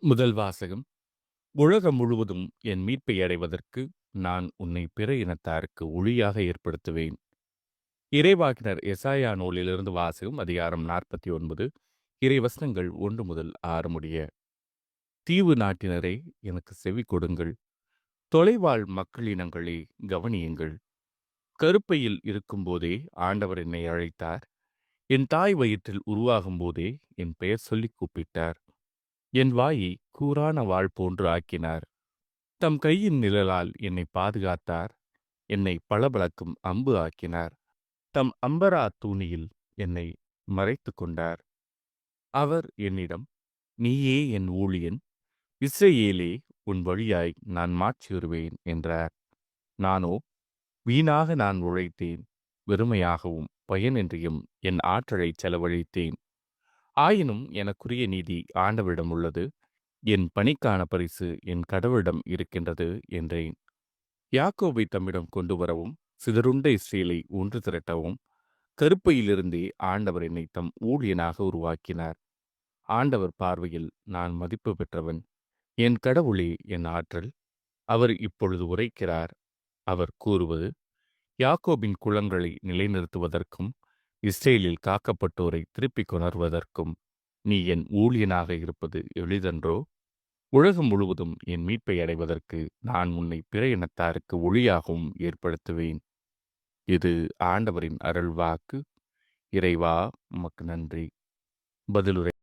முதல் வாசகம். உலகம் முழுவதும் என் மீட்பை அடைவதற்கு நான் உன்னை பிற இனத்தாருக்கு ஒளியாக ஏற்படுத்துவேன். இறைவாக்கினர் எசாயா நூலிலிருந்து வாசகம். அதிகாரம் 49, இறைவசனங்கள் 1 முதல் 6 முடிய. தீவு நாட்டினரே, எனக்கு செவி கொடுங்கள். தொலைவாழ் மக்களினங்களே, கவனியுங்கள். கருப்பையில் இருக்கும்போதே ஆண்டவர் என்னை அழைத்தார். என் தாய் வயிற்றில் உருவாகும் போதே என் பெயர் சொல்லிக் கூப்பிட்டார். என் வாயை கூரான வாள் போன்று ஆக்கினார். தம் கையின் நிழலால் என்னை பாதுகாத்தார். என்னை பளபளக்கும் அம்பு ஆக்கினார். தம் அம்பரா தூணியில் என்னை மறைத்து கொண்டார். அவர் என்னிடம், நீயே என் ஊழியன், இஸ்ரவேலே, உன் வழியாய் நான் மாட்சியுறுவேன் என்றார். நானோ, வீணாக நான் உழைத்தேன், வெறுமையாகவும் பயனின்றியும் என் ஆற்றலைச் செலவழித்தேன். ஆயினும் எனக்குரிய நீதி ஆண்டவரிடம் உள்ளது. என் பணிக்கான பரிசு என் கடவுளிடம் இருக்கின்றது என்றேன். யாக்கோபை தம்மிடம் கொண்டு வரவும், சிதறுண்ட இஸ்ரேலை ஒன்று திரட்டவும், கருப்பையிலிருந்தே ஆண்டவர் என்னை தம் ஊழியனாக உருவாக்கினார். ஆண்டவர் பார்வையில் நான் மதிப்பு பெற்றவன். என் கடவுளே என் ஆற்றல். அவர் இப்பொழுது உரைக்கிறார். அவர் கூறுவது, யாக்கோபின் குலங்களை நிலைநிறுத்துவதற்கும், இஸ்ரேலில் காக்கப்பட்டோரை திருப்பிக் கொணர்வதற்கும் நீ என் ஊழியனாக இருப்பது எளிதன்றோ? உலகம் முழுவதும் என் மீட்பை அடைவதற்கு நான் உன்னை பிற இனத்தாருக்கு ஒளியாகவும் ஏற்படுத்துவேன். இது ஆண்டவரின் அருள்வாக்கு. இறைவா, உமக்கு நன்றி. பதிலுரை.